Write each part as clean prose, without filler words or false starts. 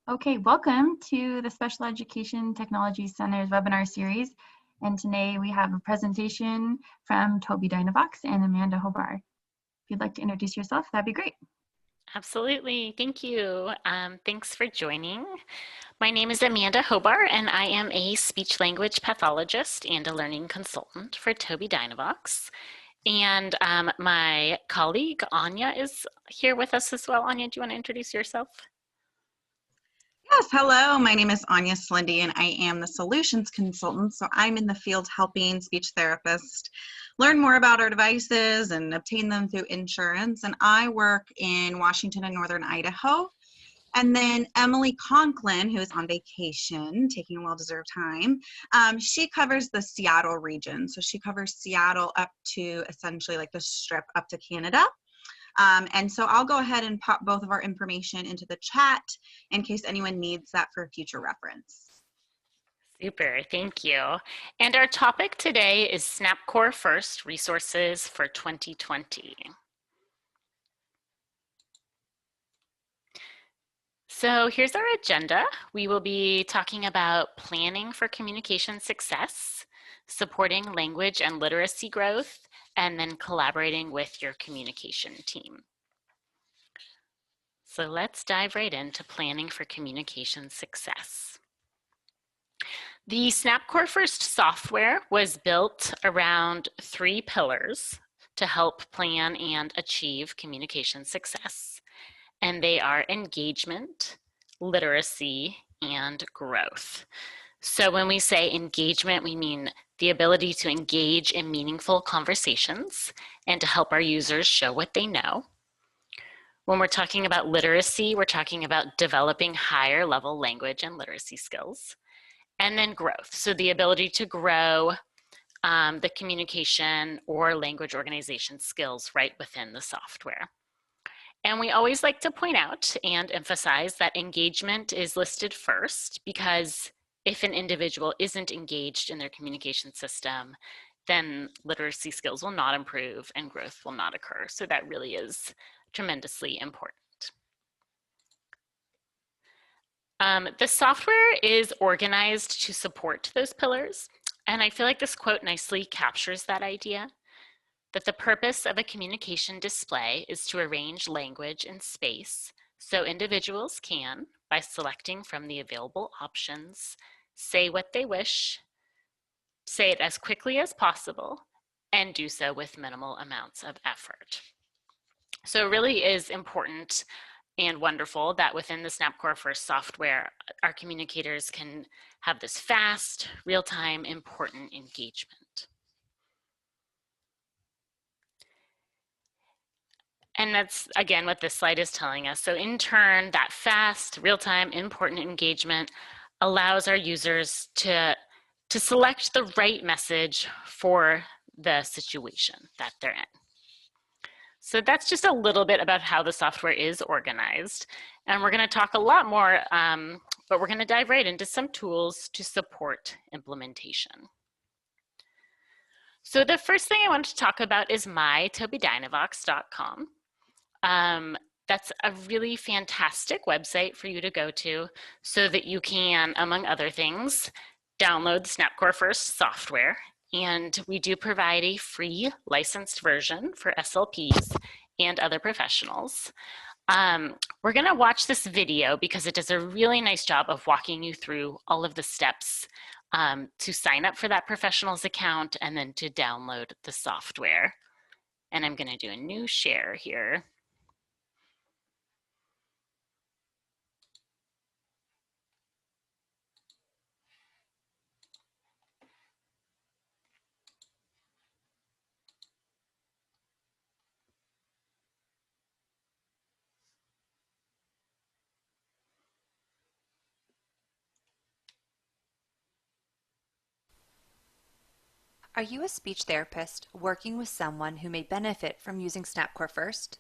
Okay, welcome to the Special Education Technology Center's webinar series. And today we have a presentation from Tobii Dynavox and Amanda Hobart. If you'd like to introduce yourself, that'd be great. Absolutely. Thank you. Thanks for joining. My name is Amanda Hobart, and I am a speech-language pathologist and a learning consultant for Tobii Dynavox. And my colleague, Anya, is here with us as well. Anya, do you want to introduce yourself? Yes, hello. My name is Anya Slindy, and I am the solutions consultant. So I'm in the field helping speech therapists learn more about our devices and obtain them through insurance. And I work in Washington and Northern Idaho. And then Emily Conklin, who is on vacation, taking a well-deserved time, she covers the Seattle region. So she covers Seattle up to essentially like the strip up to Canada. And so I'll go ahead and pop both of our information into the chat in case anyone needs that for future reference. Super, thank you. And our topic today is SnapCore First Resources for 2020. So here's our agenda. We will be talking about planning for communication success, supporting language and literacy growth, and then collaborating with your communication team. So let's dive right into planning for communication success. The SnapCore First software was built around 3 pillars to help plan and achieve communication success. And they are engagement, literacy, and growth. So when we say engagement, we mean the ability to engage in meaningful conversations and to help our users show what they know. When we're talking about literacy, we're talking about developing higher level language and literacy skills. And then growth, so the ability to grow the communication or language organization skills right within the software. And we always like to point out and emphasize that engagement is listed first, because if an individual isn't engaged in their communication system, then literacy skills will not improve and growth will not occur. So that really is tremendously important. The software is organized to support those pillars, and I feel like this quote nicely captures that idea, that the purpose of a communication display is to arrange language and space so individuals can, by selecting from the available options, say what they wish, say it as quickly as possible, and do so with minimal amounts of effort. So it really is important and wonderful that within the SnapCore First software, our communicators can have this fast, real-time, important engagement. And that's, again, what this slide is telling us. So in turn, that fast, real-time, important engagement allows our users to select the right message for the situation that they're in. So that's just a little bit about how the software is organized. And we're going to talk a lot more, but we're going to dive right into some tools to support implementation. So the first thing I want to talk about is mytobiidynavox.com. That's a really fantastic website for you to go to so that you can, among other things, download the SnapCore First software. And we do provide a free licensed version for SLPs and other professionals. We're going to watch this video because it does a really nice job of walking you through all of the steps to sign up for that professional's account and then to download the software. And I'm going to do a new share here. Are you a speech therapist working with someone who may benefit from using SnapCore First?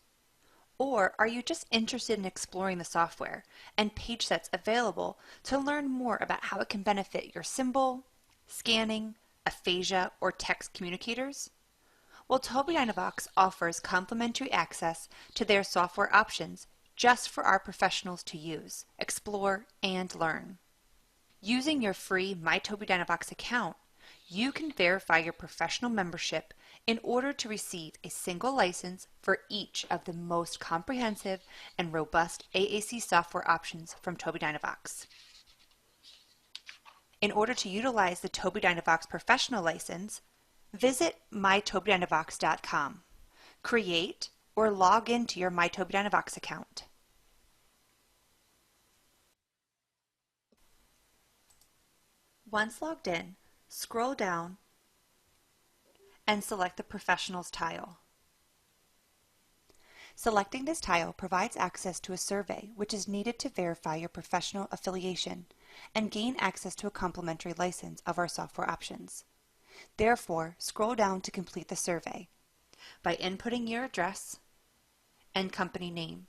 Or are you just interested in exploring the software and page sets available to learn more about how it can benefit your symbol, scanning, aphasia, or text communicators? Well, Tobii Dynavox offers complimentary access to their software options just for our professionals to use, explore, and learn. Using your free My Tobii Dynavox account, you can verify your professional membership in order to receive a single license for each of the most comprehensive and robust AAC software options from Tobii Dynavox. In order to utilize the Tobii Dynavox professional license, visit mytobiidynavox.com. Create or log into your My Tobii Dynavox account. Once logged in, scroll down and select the Professionals tile. Selecting this tile provides access to a survey which is needed to verify your professional affiliation and gain access to a complimentary license of our software options. Therefore, scroll down to complete the survey by inputting your address and company name.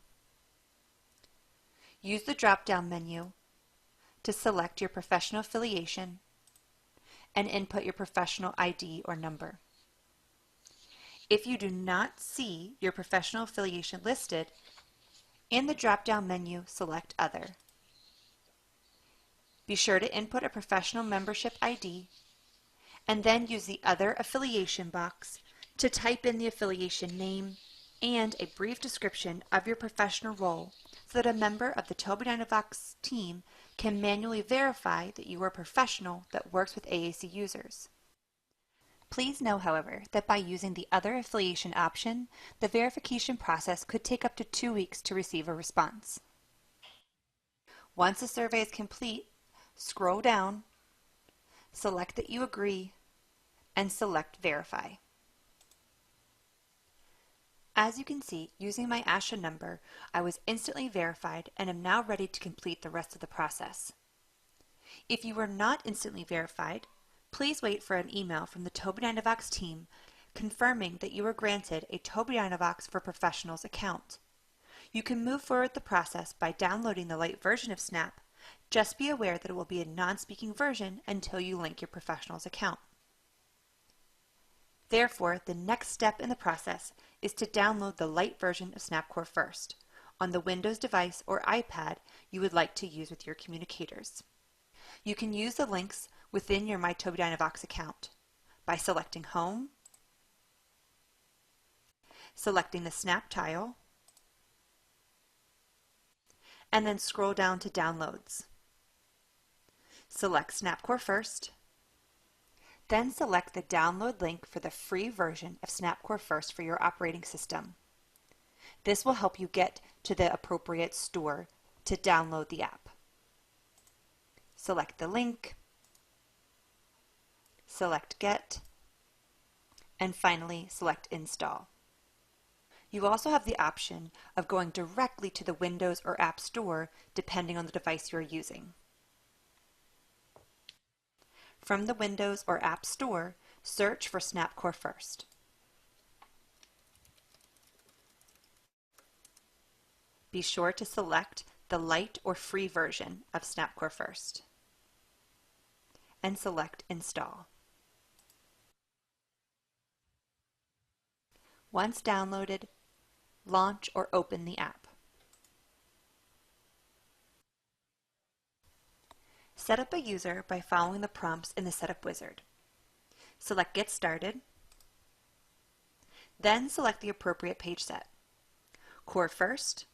Use the drop-down menu to select your professional affiliation and input your professional ID or number. If you do not see your professional affiliation listed, in the drop-down menu, select Other. Be sure to input a professional membership ID and then use the Other affiliation box to type in the affiliation name and a brief description of your professional role so that a member of the Tobii Dynavox team can manually verify that you are a professional that works with AAC users. Please know, however, that by using the Other affiliation option, the verification process could take up to 2 weeks to receive a response. Once the survey is complete, scroll down, select that you agree, and select Verify. As you can see, using my ASHA number, I was instantly verified and am now ready to complete the rest of the process. If you were not instantly verified, please wait for an email from the Tobii Dynavox team confirming that you were granted a Tobii Dynavox for Professionals account. You can move forward the process by downloading the light version of Snap. Just be aware that it will be a non-speaking version until you link your Professionals account. Therefore, the next step in the process is to download the light version of SnapCore first on the Windows device or iPad you would like to use with your communicators. You can use the links within your My Tobii Dynavox account by selecting Home, selecting the Snap tile, and then scroll down to Downloads. Select SnapCore first, then select the download link for the free version of SnapCore First for your operating system. This will help you get to the appropriate store to download the app. Select the link, select Get, and finally select Install. You also have the option of going directly to the Windows or App Store depending on the device you are using. From the Windows or App Store, search for SnapCore First. Be sure to select the light or free version of SnapCore First and select Install. Once downloaded, launch or open the app. Set up a user by following the prompts in the Setup Wizard. Select Get Started, then select the appropriate page set. Core First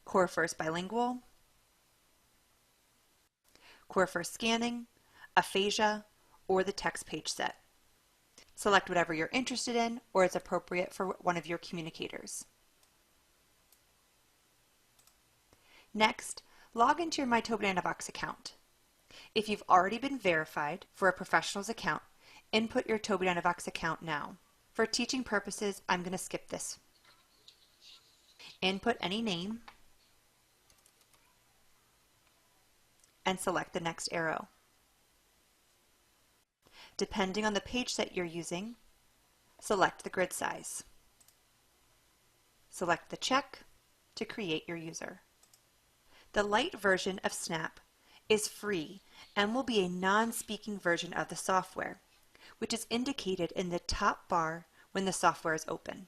Bilingual, Core First Scanning, Aphasia, or the text page set. Select whatever you're interested in or is appropriate for one of your communicators. Next, log into your My Tobii Dynavox account. If you've already been verified for a professional's account, input your Tobii Dynavox account now. For teaching purposes, I'm going to skip this. Input any name and select the next arrow. Depending on the page set you're using, select the grid size. Select the check to create your user. The light version of Snap is free and will be a non-speaking version of the software, which is indicated in the top bar when the software is open.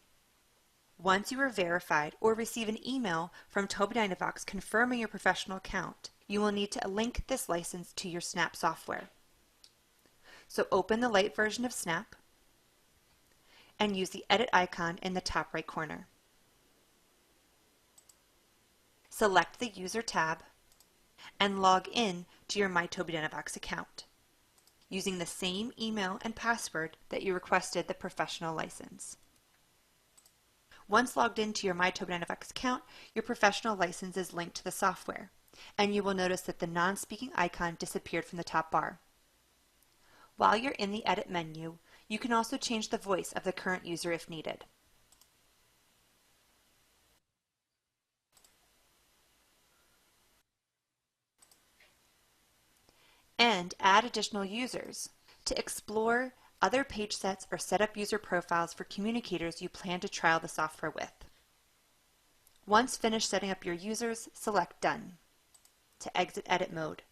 Once you are verified or receive an email from Tobii Dynavox confirming your professional account, you will need to link this license to your Snap software. So open the light version of Snap and use the edit icon in the top right corner. Select the User tab and log in to your My Tobii Dynavox account using the same email and password that you requested the professional license. Once logged into your My Tobii Dynavox account, your professional license is linked to the software, and you will notice that the non-speaking icon disappeared from the top bar. While you're in the Edit menu, you can also change the voice of the current user if needed. And add additional users to explore other page sets or set up user profiles for communicators you plan to trial the software with. Once finished setting up your users, select Done to exit edit mode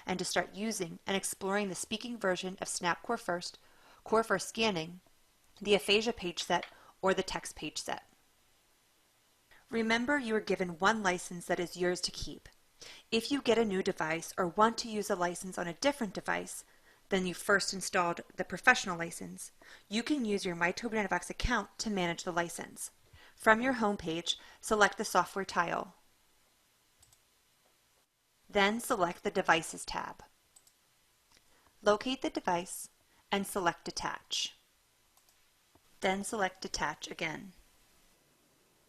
and to start using and exploring the speaking version of Snap Core First Scanning, the aphasia page set, or the text page set. Remember, you are given one license that is yours to keep. If you get a new device or want to use a license on a different device than you first installed the professional license, you can use your My Tobii Dynavox account to manage the license. From your home page, select the software tile. Then select the Devices tab. Locate the device and select Detach. Then select Detach again.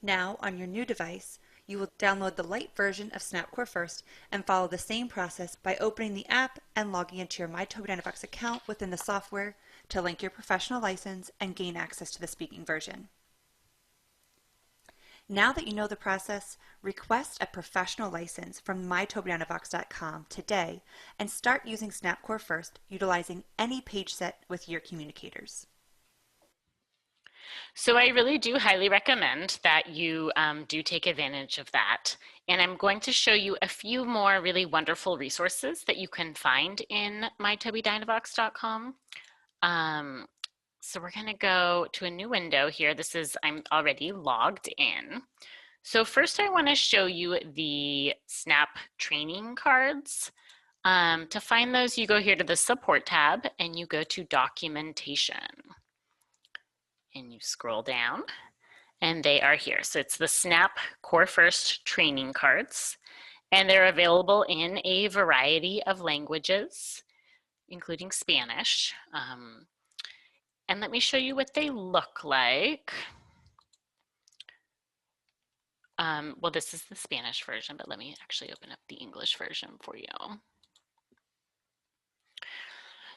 Now, on your new device, you will download the light version of Snap Core First and follow the same process by opening the app and logging into your My Tobii Dynavox account within the software to link your professional license and gain access to the speaking version. Now that you know the process, request a professional license from mytobiidynavox.com today and start using Snap Core First, utilizing any page set with your communicators. So I really do highly recommend that you do take advantage of that. And I'm going to show you a few more really wonderful resources that you can find in mytobiidynavox.com. So we're going to go to a new window here. I'm already logged in. So first I want to show you the Snap training cards. To find those, you go here to the Support tab and you go to Documentation. And you scroll down and they are here. So it's the Snap Core First training cards, and they're available in a variety of languages, including Spanish. And let me show you what they look like. Well, this is the Spanish version, but let me actually open up the English version for you.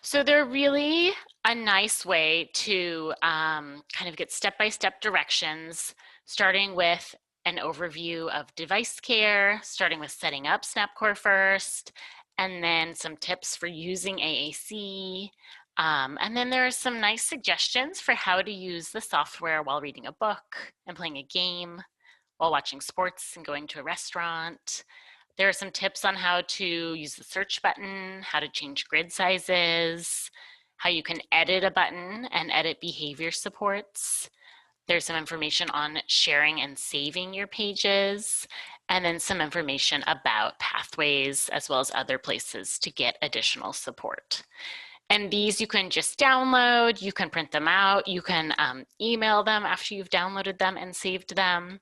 So they're really a nice way to kind of get step-by-step directions, starting with an overview of device care, starting with setting up Snap Core First, and then some tips for using AAC. And then there are some nice suggestions for how to use the software while reading a book and playing a game, while watching sports and going to a restaurant. There are some tips on how to use the search button, how to change grid sizes, how you can edit a button and edit behavior supports. There's some information on sharing and saving your pages, and then some information about pathways as well as other places to get additional support. And these you can just download, you can print them out, you can email them after you've downloaded them and saved them.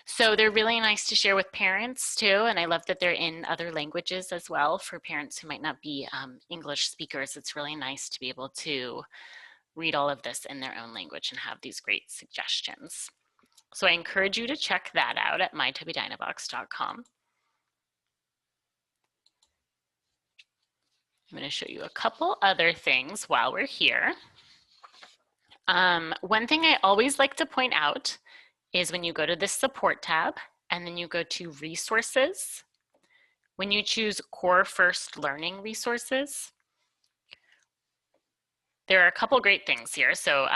So they're really nice to share with parents too, and I love that they're in other languages as well for parents who might not be English speakers. It's really nice to be able to read all of this in their own language and have these great suggestions. So I encourage you to check that out at mytobiidynavox.com. I'm going to show you a couple other things while we're here. One thing I always like to point out is when you go to this Support tab and then you go to Resources, when you choose Core First Learning Resources, there are a couple great things here. So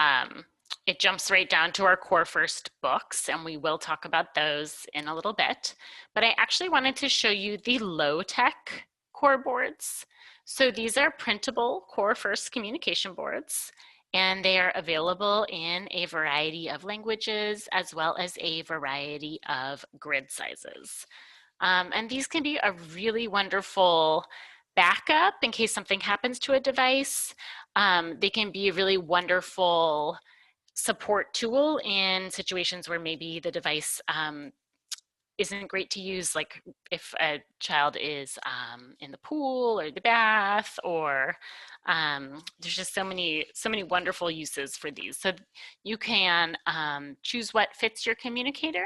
it jumps right down to our Core First books, and we will talk about those in a little bit. But I actually wanted to show you the low-tech core boards. So these are printable Core First communication boards, and they are available in a variety of languages as well as a variety of grid sizes. And these can be a really wonderful backup in case something happens to a device. They can be a really wonderful support tool in situations where maybe the device isn't great to use, like if a child is in the pool or the bath, or there's just so many wonderful uses for these. So you can choose what fits your communicator.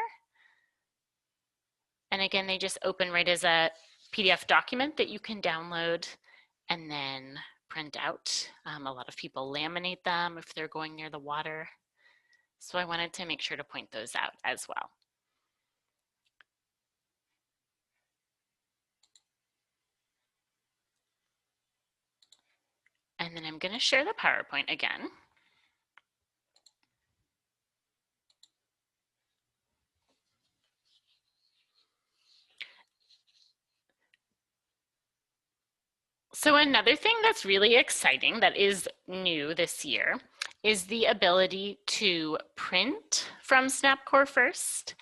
And again, they just open right as a PDF document that you can download and then print out. A lot of people laminate them if they're going near the water. So I wanted to make sure to point those out as well. And then I'm going to share the PowerPoint again. So another thing that's really exciting that is new this year is the ability to print from SnapCore First.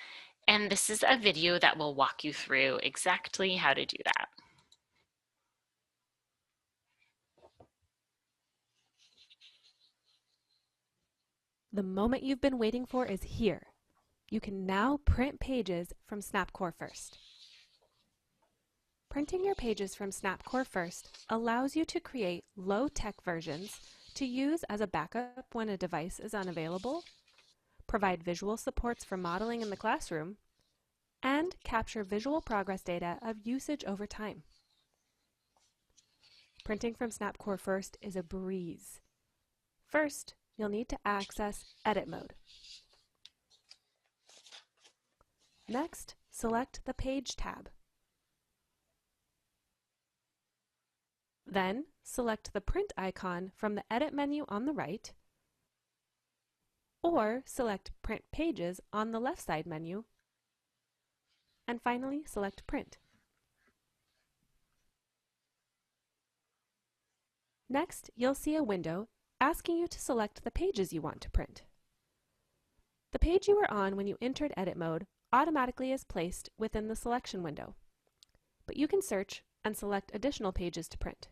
And this is a video that will walk you through exactly how to do that. The moment you've been waiting for is here. You can now print pages from SnapCore First. Printing your pages from SnapCore First allows you to create low-tech versions to use as a backup when a device is unavailable, provide visual supports for modeling in the classroom, and capture visual progress data of usage over time. Printing from SnapCore First is a breeze. First, you'll need to access Edit Mode. Next, select the Page tab. Then, select the print icon from the Edit menu on the right, or select Print Pages on the left side menu, and finally select Print. Next, you'll see a window asking you to select the pages you want to print. The page you were on when you entered Edit Mode automatically is placed within the selection window, but you can search and select additional pages to print.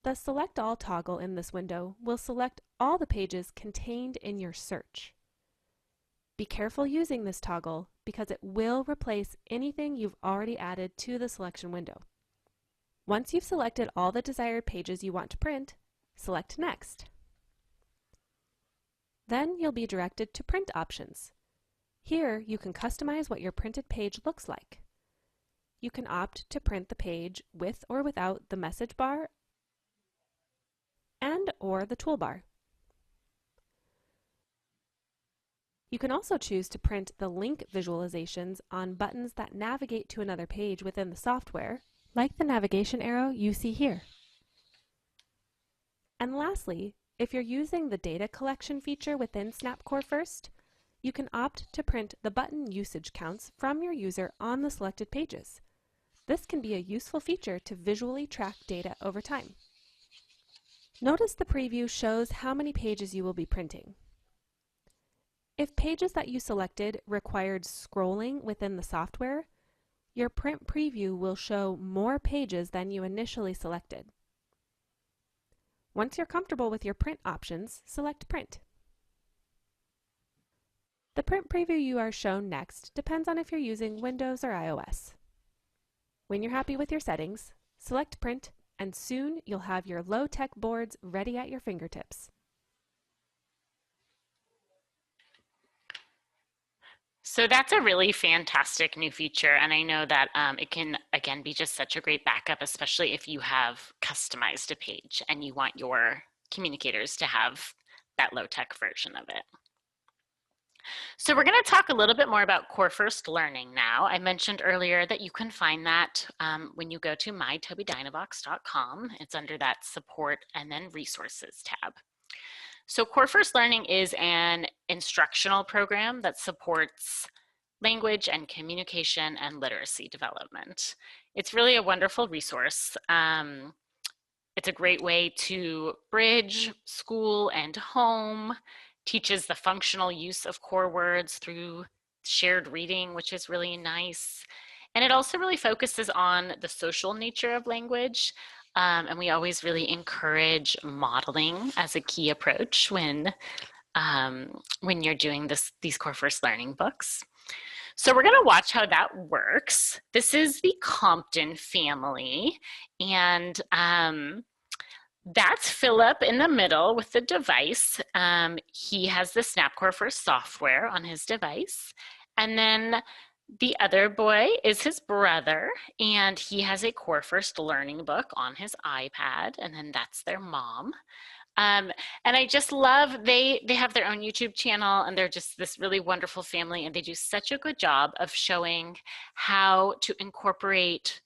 The Select All toggle in this window will select all the pages contained in your search. Be careful using this toggle because it will replace anything you've already added to the selection window. Once you've selected all the desired pages you want to print, select Next. Then you'll be directed to Print Options. Here you can customize what your printed page looks like. You can opt to print the page with or without the message bar and/or the toolbar. You can also choose to print the link visualizations on buttons that navigate to another page within the software, like the navigation arrow you see here. And lastly, if you're using the data collection feature within SnapCore First, you can opt to print the button usage counts from your user on the selected pages. This can be a useful feature to visually track data over time. Notice the preview shows how many pages you will be printing. If pages that you selected required scrolling within the software, your print preview will show more pages than you initially selected. Once you're comfortable with your print options, select Print. The print preview you are shown next depends on if you're using Windows or iOS. When you're happy with your settings, select Print, and soon you'll have your low-tech boards ready at your fingertips. So that's a really fantastic new feature, and I know that it can, again, be just such a great backup, especially if you have customized a page and you want your communicators to have that low-tech version of it. So we're going to talk a little bit more about Core First Learning now. I mentioned earlier that you can find that when you go to mytobiidynavox.com. It's under that Support and then Resources tab. So Core First Learning is an instructional program that supports language and communication and literacy development. It's really a wonderful resource. It's a great way to bridge school and home, teaches the functional use of core words through shared reading, which is really nice. And it also really focuses on the social nature of language. And we always really encourage modeling as a key approach when you're doing these core first learning books. So we're going to watch how that works. This is the Compton family, and that's Philip in the middle with the device. He has the SnapCore First software on his device. And then the other boy is his brother, and he has a Core First learning book on his iPad, and then that's their mom. And I just love, they have their own YouTube channel, and they're just this really wonderful family, and they do such a good job of showing how to incorporate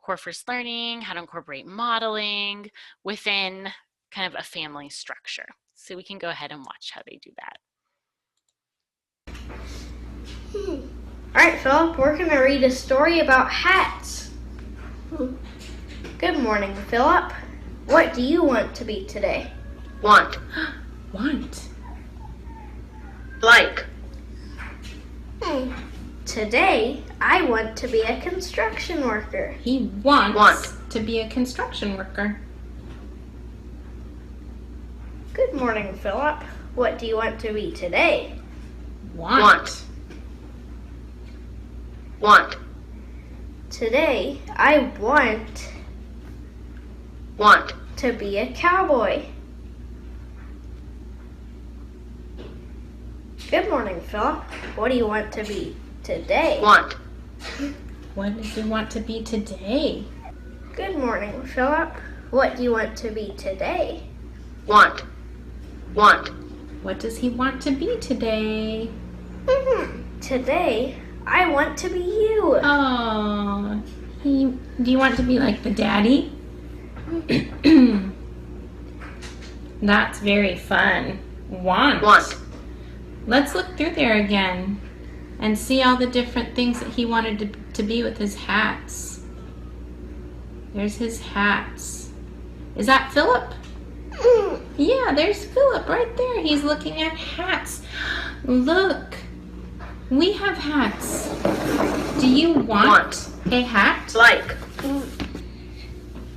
core first learning, how to incorporate modeling within kind of a family structure. So we can go ahead and watch how they do that. All right, Philip, we're going to read a story about hats. Good morning, Philip. What do you want to be today? Want. Want. Like. Today, I want to be a construction worker. He wants Want. to be a construction worker. Good morning, Philip. What do you want to be today? Want. Want. Today, I want Want. to be a cowboy. Good morning, Philip. What do you want to be today? Want. What does he want to be today? Good morning, Philip. What do you want to be today? Want. Want. What does he want to be today? Today, I want to be you. Oh, do you want to be like the daddy? That's very fun. Want. Want. Let's look through there again and see all the different things that he wanted to be with his hats. There's his hats. Is that Philip? Yeah, there's Philip right there. He's looking at hats. Look, we have hats. Do you want a hat? Like.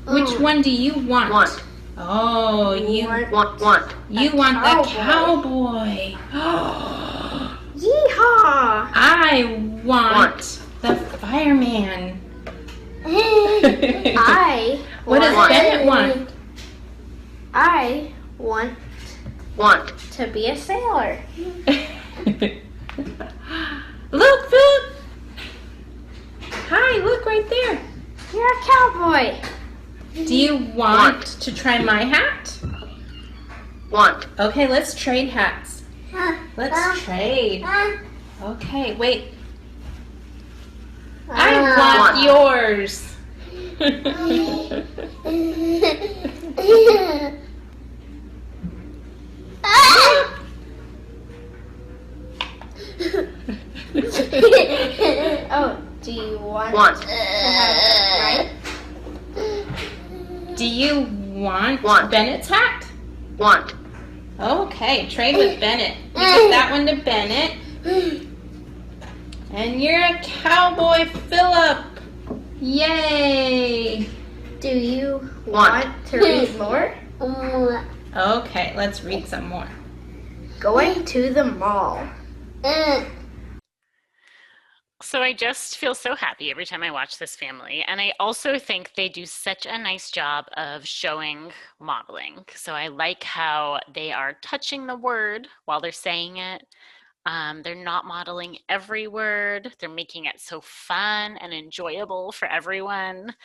Which one do you want? Want. Oh, you Want. Want. you A want the cowboy. cowboy. Yeehaw! I want the fireman. I What does want, Bennett want? I want Want. to be a sailor. Look, Philip. Hi, look right there. You're a cowboy. Do you want to try my hat? Want. Okay, let's trade hats. Let's trade. Okay, wait. I want yours. Oh, do you want Want. to have right? Do you want Want. Bennett's hat? Want. Okay, trade with Bennett. You give that one to Bennett. And you're a cowboy, Philip. Yay! Do you Want. want to read more? Okay, let's read some more. Going to the mall. So I just feel so happy every time I watch this family. And I also think they do such a nice job of showing modeling. So I like how they are touching the word while they're saying it. They're not modeling every word. They're making it so fun and enjoyable for everyone.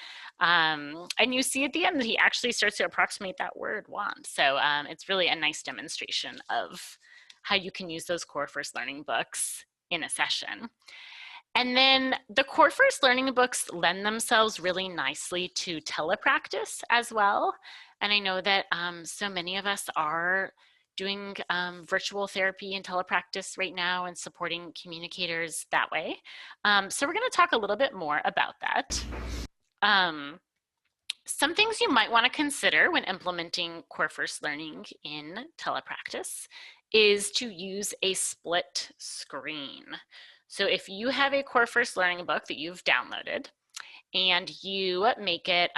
And you see at the end that he actually starts to approximate that word want. So it's really a nice demonstration of how you can use those core first learning books in a session. And then the core first learning books lend themselves really nicely to telepractice as well. And I know that so many of us are doing virtual therapy and telepractice right now and supporting communicators that way. So we're going to talk a little bit more about that. Some things you might want to consider when implementing core first learning in telepractice is to use a split screen. So if you have a core first learning book that you've downloaded and you make it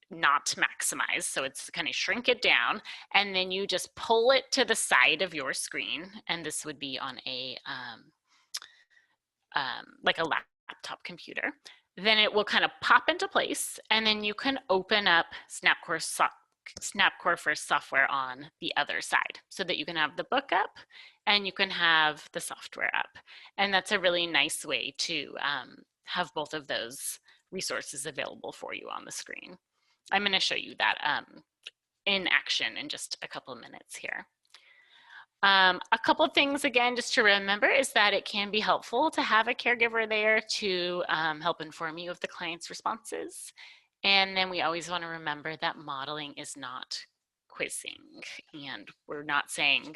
not maximized, so it's kind of shrink it down, and then you just pull it to the side of your screen, and this would be on a like a laptop computer, then it will kind of pop into place, and then you can open up Snap Core First software on the other side so that you can have the book up and you can have the software up. And that's a really nice way to have both of those resources available for you on the screen. I'm going to show you that in action in just a couple of minutes here. A couple of things, again, just to remember is that it can be helpful to have a caregiver there to help inform you of the client's responses. And then we always want to remember that modeling is not quizzing, and we're not saying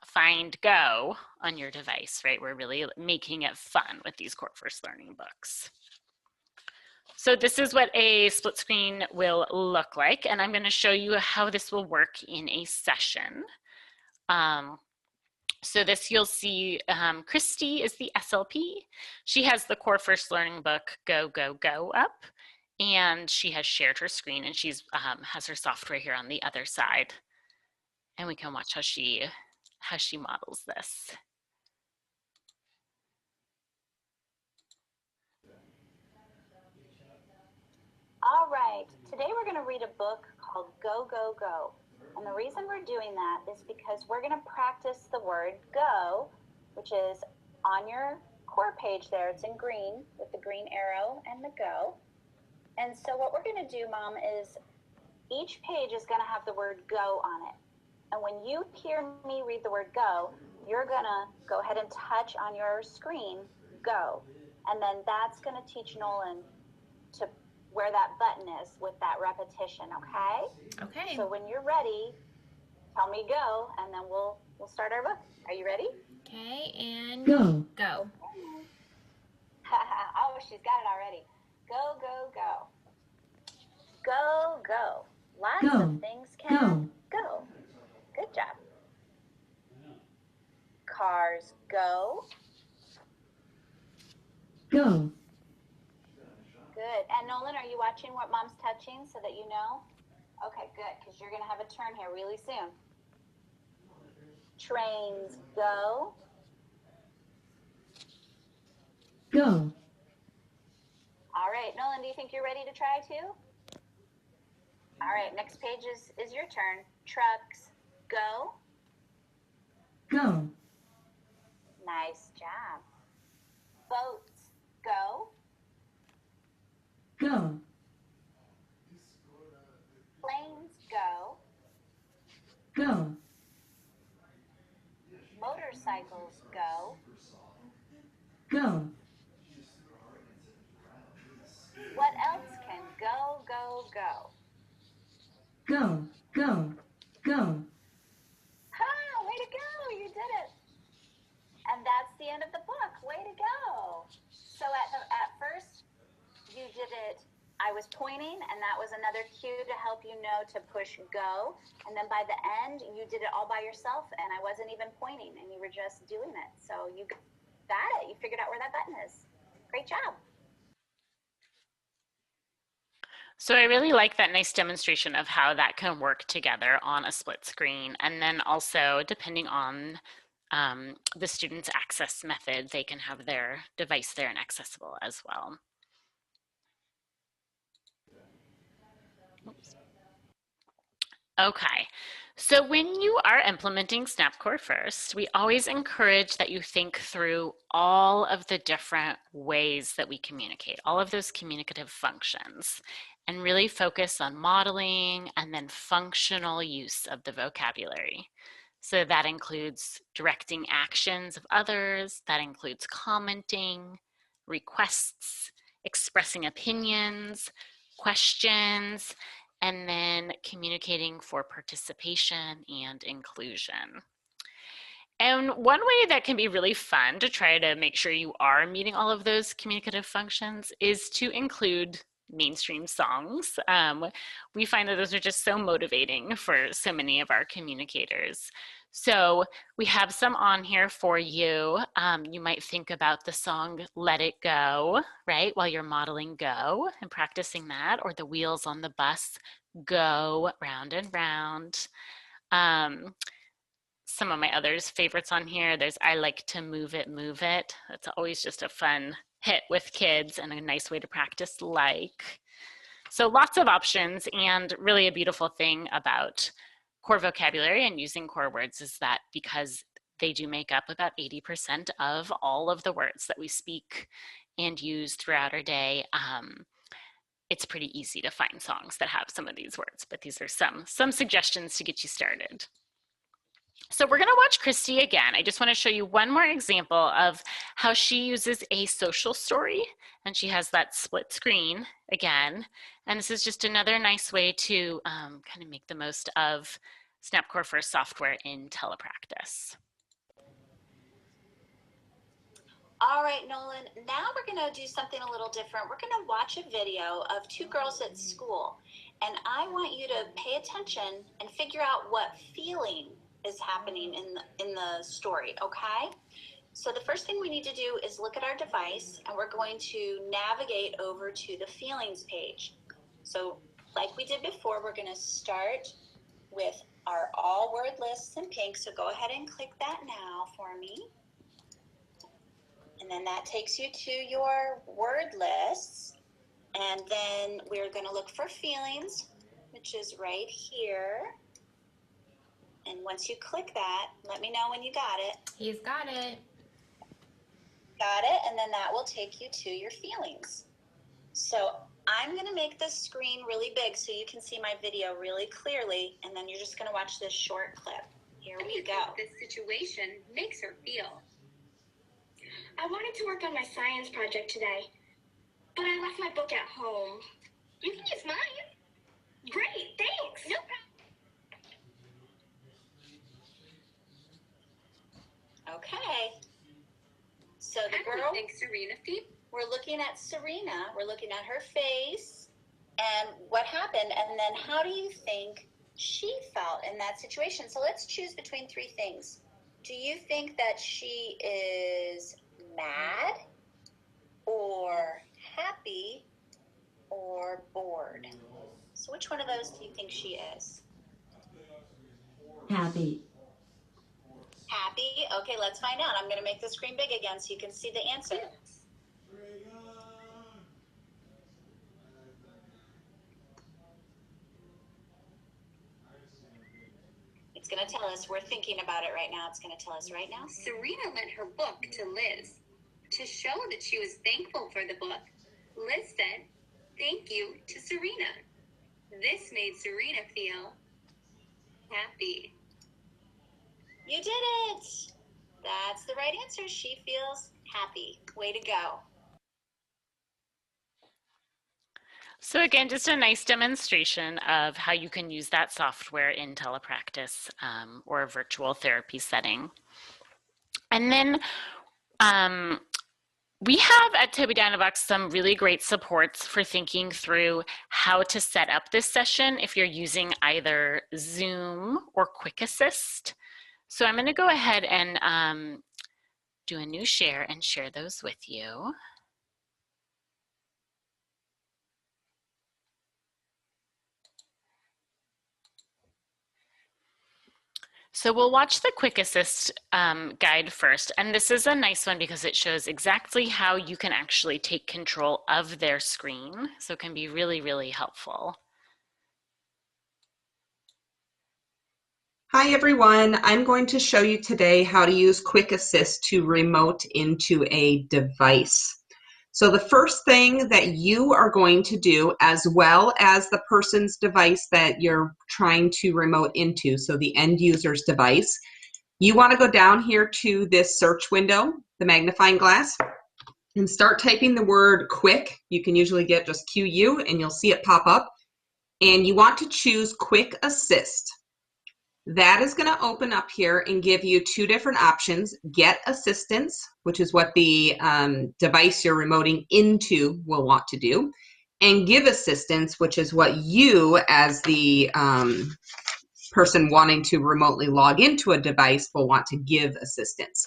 find go on your device, right? We're really making it fun with these core first learning books. So this is what a split screen will look like, and I'm going to show you how this will work in a session. So this you'll see Christy is the SLP. She has the core first learning book Go, Go, Go up, and she has shared her screen, and she's has her software here on the other side. And we can watch how she models this. All right, today we're going to read a book called Go, Go, Go. And the reason we're doing that is because we're going to practice the word go, which is on your core page there. It's in green with the green arrow and the go. And so what we're going to do, Mom, is each page is going to have the word go on it. And when you hear me read the word go, you're going to go ahead and touch on your screen, go. And then that's going to teach Nolan to where that button is with that repetition, okay? Okay. So when you're ready, tell me go, and then we'll start our book. Are you ready? Okay, and Go. go. Oh, she's got it already. Go, go, go. Go, go. Lots of things can go. Good job. Cars go. Go. Good. And Nolan, are you watching what Mom's touching so that you know? Okay, good, because you're going to have a turn here really soon. Trains go. Go. All right, Nolan, do you think you're ready to try too? All right, next page is your turn. Trucks go. Go. Nice job. Boats go. Go. Planes go. Go. Motorcycles go. Go. What else can go, go, go? Go. Go. Go. Ha! Way to go! You did it! And that's the end of the book. Way to go! So at first, you did it, I was pointing, and that was another cue to help you know to push go. And then by the end, you did it all by yourself, and I wasn't even pointing, and you were just doing it. So you got it. You figured out where that button is. Great job. So I really like that nice demonstration of how that can work together on a split screen. And then also, depending on the student's access method, they can have their device there and accessible as well. Oops. Okay, so when you are implementing Snap Core First, we always encourage that you think through all of the different ways that we communicate, all of those communicative functions, and really focus on modeling and then functional use of the vocabulary. So that includes directing actions of others, that includes commenting, requests, expressing opinions, questions, and then communicating for participation and inclusion. And one way that can be really fun to try to make sure you are meeting all of those communicative functions is to include mainstream songs. We find that those are just so motivating for so many of our communicators. So we have some on here for you. You might think about the song Let It Go, right? While you're modeling go and practicing that, or the wheels on the bus go round and round. Some of my others favorites on here, there's I Like to Move It, Move It. That's always just a fun hit with kids and a nice way to practice like. So lots of options, and really a beautiful thing about core vocabulary and using core words is that because they do make up about 80% of all of the words that we speak and use throughout our day, it's pretty easy to find songs that have some of these words, but these are some suggestions to get you started. So we're gonna watch Christy again. I just wanna show you one more example of how she uses a social story, and she has that split screen again. And this is just another nice way to kind of make the most of Snap Core First software in telepractice. All right, Nolan, now we're gonna do something a little different. We're gonna watch a video of two girls at school, and I want you to pay attention and figure out what feeling is happening in the story, okay? So the first thing we need to do is look at our device, and we're going to navigate over to the feelings page. So like we did before, we're gonna start with our all word lists in pink, so go ahead and click that now for me. And then that takes you to your word lists. And then we're going to look for feelings, which is right here. And once you click that, let me know when you got it. He's got it. Got it. And then that will take you to your feelings. So I'm going to make this screen really big so you can see my video really clearly. And then you're just going to watch this short clip. Here we go. This situation makes her feel. I wanted to work on my science project today, but I left my book at home. You can use mine. Great, thanks. No problem. Okay. So the girl, I think Serena feet. We're looking at Serena. We're looking at her face and what happened, and then how do you think she felt in that situation? So let's choose between three things. Do you think that she is mad, or happy, or bored? So which one of those do you think she is? Happy. Happy? Okay, let's find out. I'm going to make the screen big again so you can see the answer. It's going to tell us. We're thinking about it right now. It's going to tell us right now. Serena lent her book to Liz. To show that she was thankful for the book, Liz said, "Thank you" to Serena. This made Serena feel happy. You did it! That's the right answer. She feels happy. Way to go. So again, just a nice demonstration of how you can use that software in telepractice or a virtual therapy setting. And then we have at Tobii Dynavox some really great supports for thinking through how to set up this session if you're using either Zoom or Quick Assist. So I'm going to go ahead and do a new share and share those with you. So we'll watch the Quick Assist guide first, and this is a nice one because it shows exactly how you can actually take control of their screen, so it can be really, really helpful. Hi everyone, I'm going to show you today how to use Quick Assist to remote into a device. So the first thing that you are going to do, as well as the person's device that you're trying to remote into, so the end user's device, you want to go down here to this search window, the magnifying glass, and start typing the word quick. You can usually get just QU and you'll see it pop up. And you want to choose Quick Assist. That is going to open up here and give you two different options: get assistance, which is what the device you're remoting into will want to do, and give assistance, which is what you as the person wanting to remotely log into a device will want to give assistance.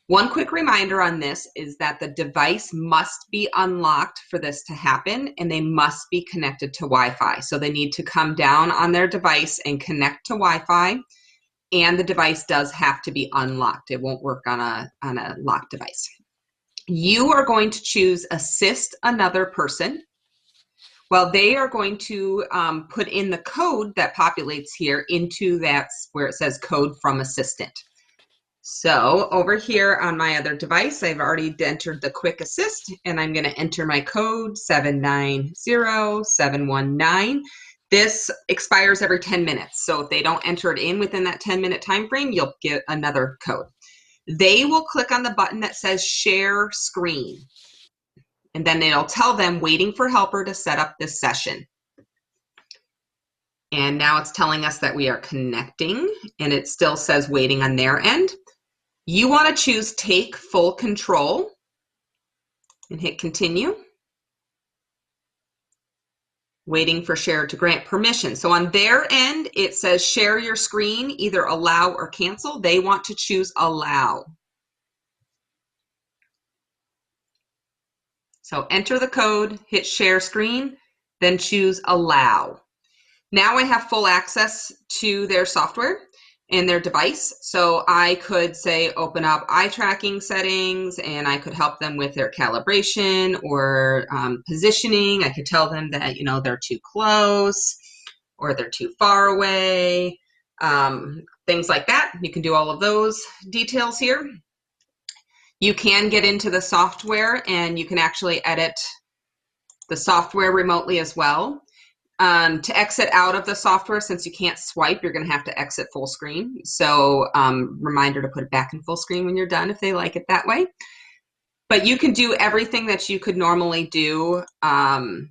One quick reminder on this is that the device must be unlocked for this to happen, and they must be connected to Wi-Fi. So they need to come down on their device and connect to Wi-Fi, and the device does have to be unlocked. It won't work on a locked device. You are going to choose assist another person. Well, they are going to put in the code that populates here into that where it says code from assistant. So over here on my other device, I've already entered the quick assist, and I'm going to enter my code 790719. This expires every 10 minutes. So if they don't enter it in within that 10-minute time frame, you'll get another code. They will click on the button that says share screen. And then it'll tell them waiting for helper to set up this session. And now it's telling us that we are connecting, and it still says waiting on their end. You want to choose take full control and hit continue. Waiting for share to grant permission. So on their end, it says share your screen, either allow or cancel. They want to choose allow. So enter the code, hit share screen, then choose allow. Now I have full access to their software and their device. So I could say open up eye tracking settings, and I could help them with their calibration or positioning. I could tell them that, you know, they're too close or they're too far away, things like that. You can do all of those details here. You can get into the software and you can actually edit the software remotely as well. To exit out of the software, since you can't swipe, you're going to have to exit full screen. So reminder to put it back in full screen when you're done if they like it that way. But you can do everything that you could normally do on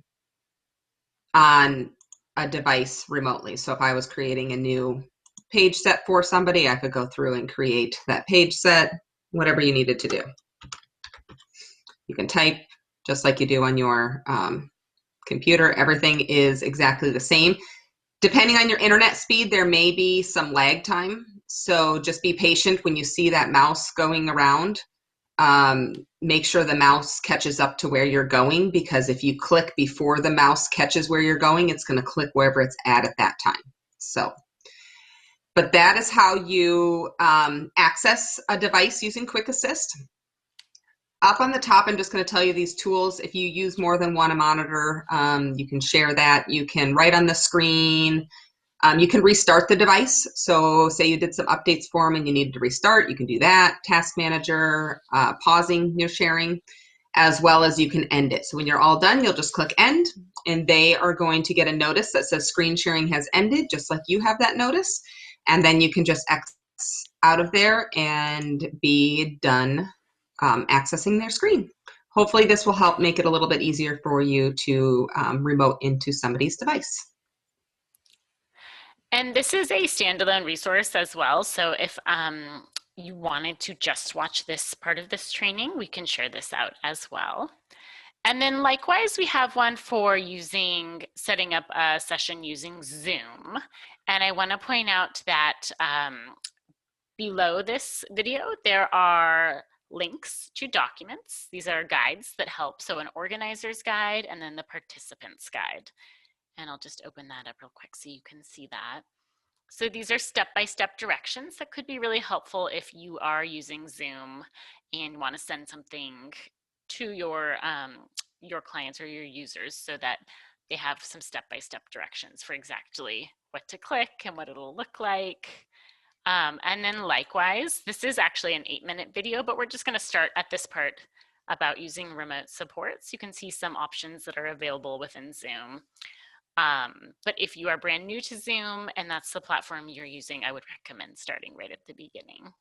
a device remotely. So if I was creating a new page set for somebody, I could go through and create that page set, whatever you needed to do. You can type just like you do on your computer. Everything is exactly the same. Depending on your internet speed, there may be some lag time. So just be patient when you see that mouse going around. Make sure the mouse catches up to where you're going, because if you click before the mouse catches where you're going, it's going to click wherever it's at that time. So, but that is how you access a device using Quick Assist. Up on the top, I'm just going to tell you these tools. If you use more than one monitor, you can share that. You can write on the screen. You can restart the device. So say you did some updates for them and you needed to restart, you can do that. Task manager, pausing your sharing, as well as you can end it. So when you're all done, you'll just click end, and they are going to get a notice that says screen sharing has ended, just like you have that notice. And then you can just exit out of there and be done accessing their screen. Hopefully this will help make it a little bit easier for you to remote into somebody's device. And this is a standalone resource as well. So if you wanted to just watch this part of this training, we can share this out as well. And then likewise, we have one for setting up a session using Zoom. And I want to point out that below this video, there are links to documents. These are guides that help. So an organizer's guide and then the participant's guide. And I'll just open that up real quick so you can see that. So these are step-by-step directions that could be really helpful if you are using Zoom and want to send something to your clients or your users, so that they have some step-by-step directions for exactly what to click and what it'll look like. And then likewise, this is actually an 8-minute video, but we're just going to start at this part about using remote support. So you can see some options that are available within Zoom. But if you are brand new to Zoom and that's the platform you're using, I would recommend starting right at the beginning.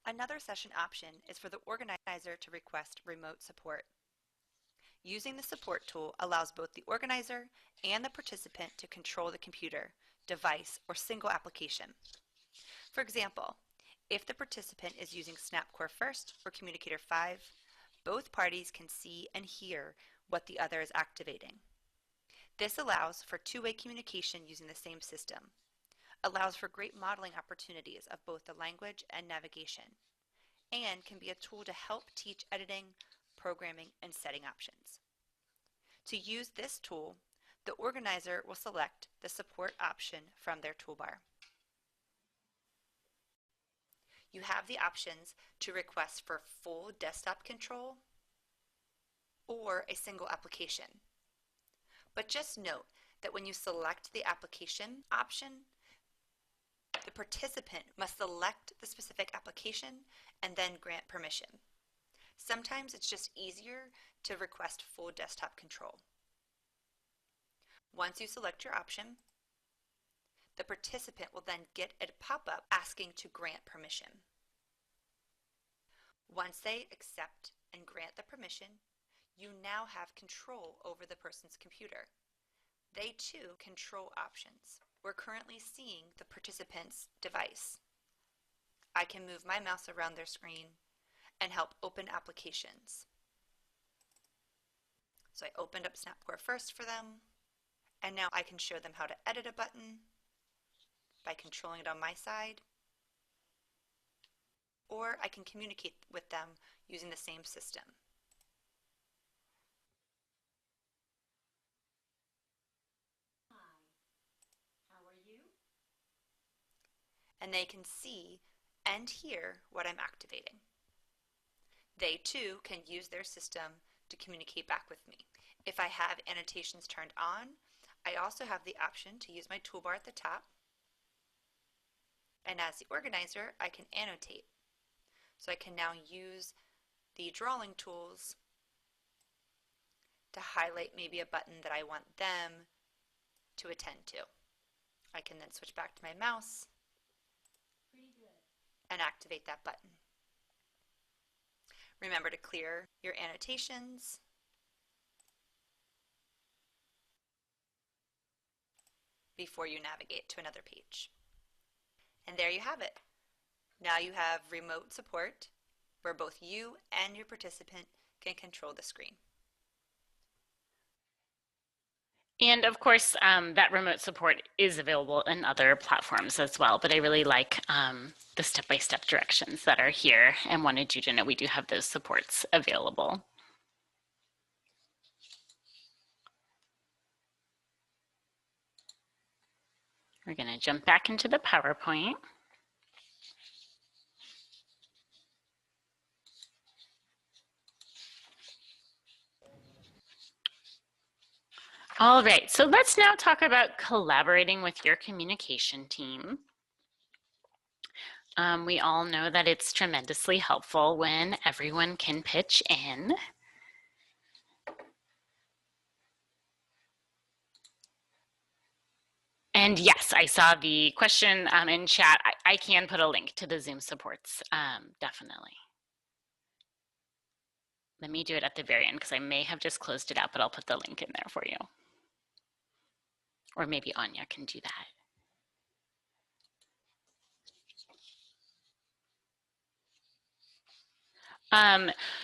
Another session option is for the organizer to request remote support. Using the support tool allows both the organizer and the participant to control the computer, device, or single application. For example, if the participant is using SnapCore First or Communicator 5, both parties can see and hear what the other is activating. This allows for two-way communication using the same system, allows for great modeling opportunities of both the language and navigation, and can be a tool to help teach editing, programming, and setting options. To use this tool, the organizer will select the support option from their toolbar. You have the options to request for full desktop control or a single application. But just note that when you select the application option, the participant must select the specific application and then grant permission. Sometimes it's just easier to request full desktop control. Once you select your option, the participant will then get a pop-up asking to grant permission. Once they accept and grant the permission, you now have control over the person's computer. They too control options. We're currently seeing the participant's device. I can move my mouse around their screen and help open applications. So I opened up SnapCore first for them, and now I can show them how to edit a button by controlling it on my side, or I can communicate with them using the same system. And they can see and hear what I'm activating. They too can use their system to communicate back with me. If I have annotations turned on, I also have the option to use my toolbar at the top. And as the organizer, I can annotate. So I can now use the drawing tools to highlight maybe a button that I want them to attend to. I can then switch back to my mouse and activate that button. Remember to clear your annotations. Before you navigate to another page. And there you have it. Now you have remote support where both you and your participant can control the screen. And of course, that remote support is available in other platforms as well, but I really like the step-by-step directions that are here and wanted you to know we do have those supports available. We're going to jump back into the PowerPoint. All right, so let's now talk about collaborating with your communication team. We all know that it's tremendously helpful when everyone can pitch in. And yes, I saw the question in chat. I can put a link to the Zoom supports, definitely. Let me do it at the very end because I may have just closed it out, but I'll put the link in there for you. Or maybe Anya can do that.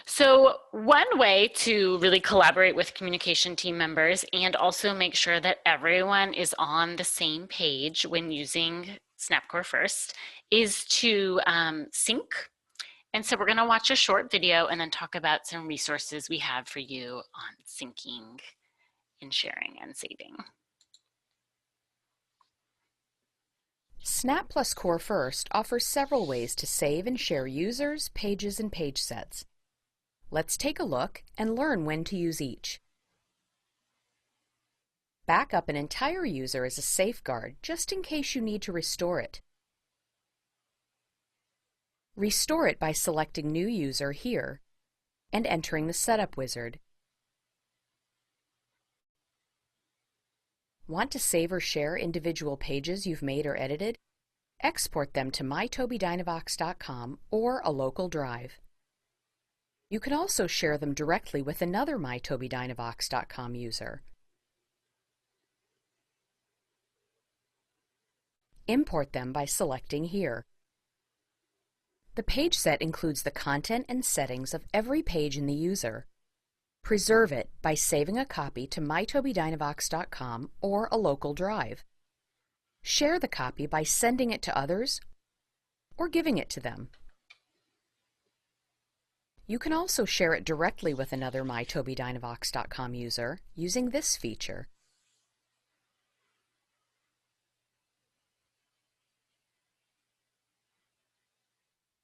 So one way to really collaborate with communication team members and also make sure that everyone is on the same page when using SnapCore First is to sync. And so we're going to watch a short video and then talk about some resources we have for you on syncing and sharing and saving. Snap plus Core First offers several ways to save and share users, pages, and page sets. Let's take a look and learn when to use each. Back up an entire user as a safeguard just in case you need to restore it. Restore it by selecting New User here and entering the Setup wizard. Want to save or share individual pages you've made or edited? Export them to mytobiidynavox.com or a local drive. You can also share them directly with another mytobiidynavox.com user. Import them by selecting here. The page set includes the content and settings of every page in the user. Preserve it by saving a copy to mytobiidynavox.com or a local drive. Share the copy by sending it to others or giving it to them. You can also share it directly with another mytobiidynavox.com user using this feature.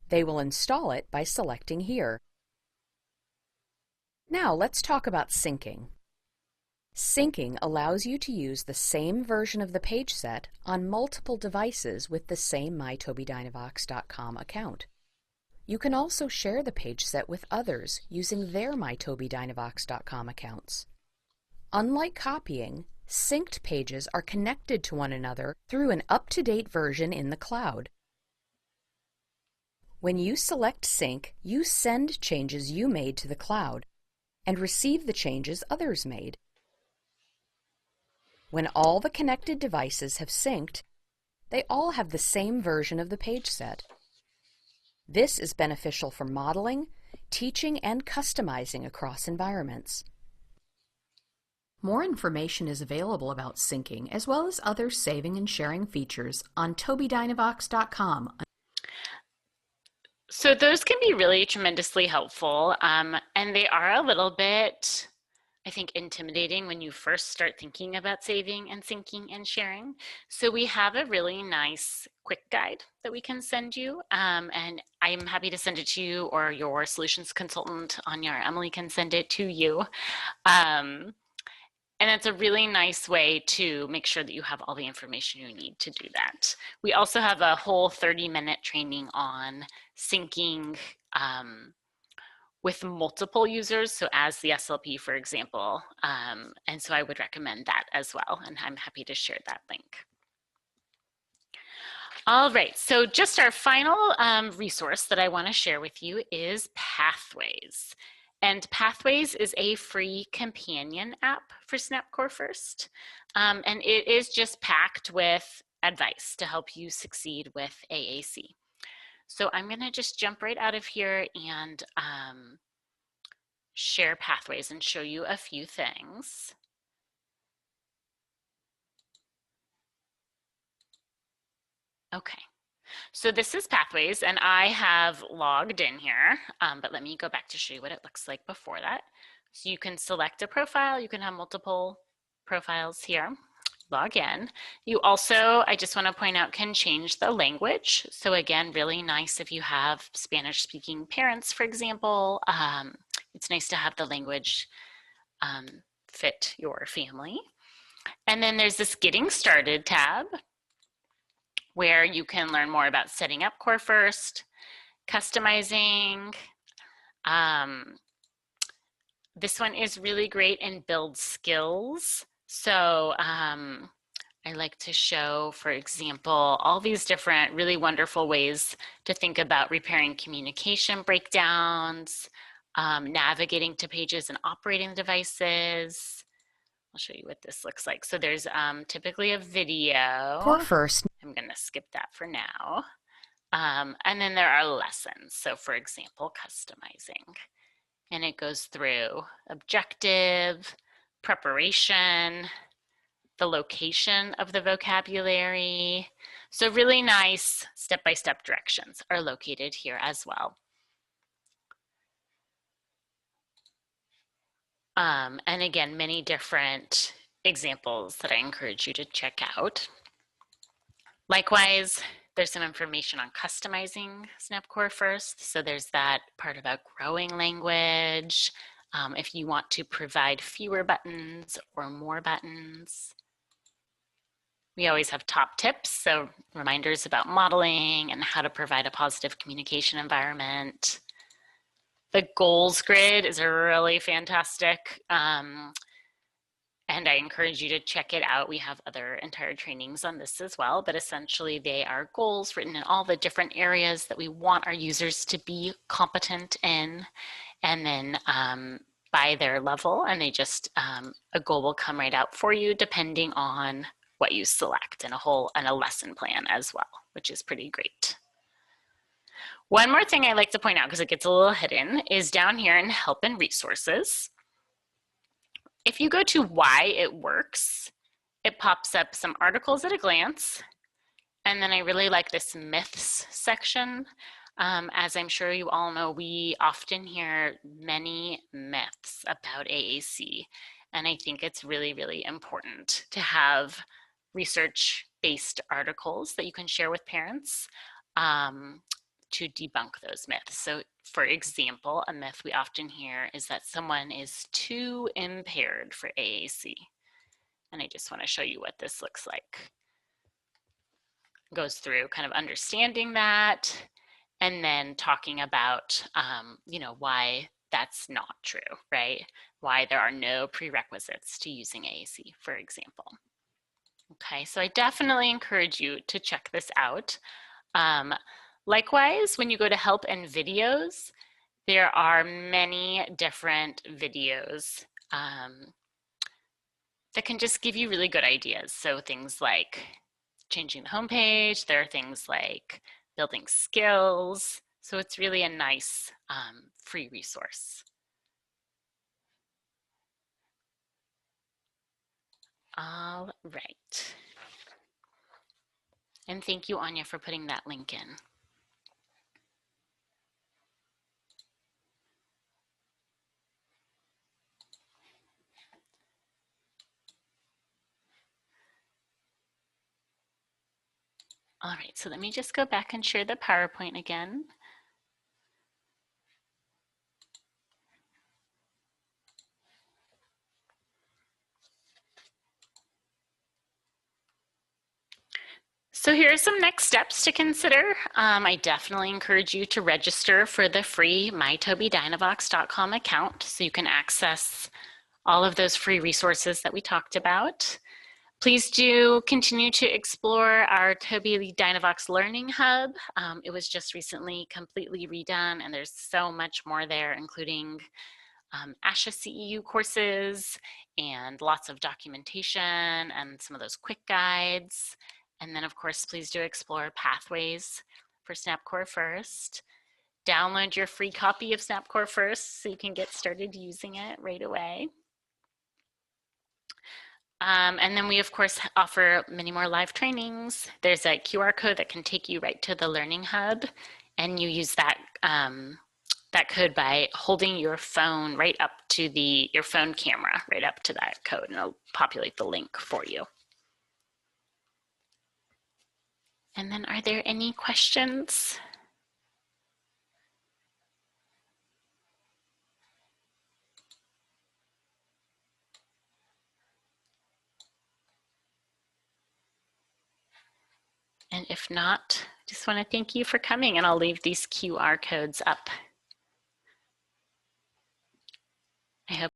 They will install it by selecting here. Now let's talk about syncing. Syncing allows you to use the same version of the page set on multiple devices with the same mytobiidynavox.com account. You can also share the page set with others using their mytobiidynavox.com accounts. Unlike copying, synced pages are connected to one another through an up-to-date version in the cloud. When you select Sync, you send changes you made to the cloud and receive the changes others made. When all the connected devices have synced, they all have the same version of the page set. This is beneficial for modeling, teaching, and customizing across environments. More information is available about syncing as well as other saving and sharing features on tobiidynavox.com. So those can be really tremendously helpful, and they are a little bit, I think, intimidating when you first start thinking about saving and syncing and sharing. So we have a really nice quick guide that we can send you, and I'm happy to send it to you, or your solutions consultant, Anya or Emily, can send it to you. And it's a really nice way to make sure that you have all the information you need to do that. We also have a whole 30-minute training on syncing with multiple users, so as the SLP, for example. And so I would recommend that as well, and I'm happy to share that link. All right, so just our final resource that I want to share with you is Pathways. And Pathways is a free companion app for SnapCore First. And it is just packed with advice to help you succeed with AAC. So I'm gonna just jump right out of here and share Pathways and show you a few things. Okay. So this is Pathways, and I have logged in here, but let me go back to show you what it looks like before that. So you can select a profile, you can have multiple profiles here, log in. You also, I just want to point out, can change the language. So again, really nice if you have Spanish-speaking parents, for example. It's nice to have the language fit your family. And then there's this Getting Started tab, where you can learn more about setting up Core First, customizing. This one is really great and builds skills. So I like to show, for example, all these different really wonderful ways to think about repairing communication breakdowns, navigating to pages and operating devices. I'll show you what this looks like. So there's typically a video. Core First. I'm going to skip that for now. And then there are lessons. So for example, customizing. And it goes through objective, preparation, the location of the vocabulary. So really nice step-by-step directions are located here as well. And again, many different examples that I encourage you to check out. Likewise, there's some information on customizing SnapCore First. So there's that part about growing language, if you want to provide fewer buttons or more buttons. We always have top tips, so reminders about modeling and how to provide a positive communication environment. The goals grid is a really fantastic, and I encourage you to check it out. We have other entire trainings on this as well, but essentially they are goals written in all the different areas that we want our users to be competent in, and then by their level, and they just, a goal will come right out for you depending on what you select, and a lesson plan as well, which is pretty great. One more thing I like to point out, because it gets a little hidden, is down here in Help and Resources. If you go to why it works, it pops up some articles at a glance. And then I really like this myths section. As I'm sure you all know, we often hear many myths about AAC. And I think it's really, really important to have research-based articles that you can share with parents to debunk those myths. So for example, a myth we often hear is that someone is too impaired for AAC. And I just want to show you what this looks like. Goes through kind of understanding that and then talking about, you know, why that's not true, right? Why there are no prerequisites to using AAC, for example. Okay, so I definitely encourage you to check this out. Likewise, when you go to help and videos, there are many different videos that can just give you really good ideas. So things like changing the homepage, there are things like building skills. So it's really a nice free resource. All right. And thank you, Anya, for putting that link in. All right, so let me just go back and share the PowerPoint again. So here are some next steps to consider. I definitely encourage you to register for the free mytobiidynavox.com account so you can access all of those free resources that we talked about. Please do continue to explore our Tobii Dynavox Learning Hub. It was just recently completely redone and there's so much more there, including ASHA CEU courses and lots of documentation and some of those quick guides. And then of course, please do explore pathways for SnapCore First. Download your free copy of SnapCore First so you can get started using it right away. And then we of course offer many more live trainings. There's a QR code that can take you right to the Learning Hub, and you use that that code by holding your phone right up to your phone camera, right up to that code, and it'll populate the link for you. And then are there any questions? And if not, just want to thank you for coming, and I'll leave these QR codes up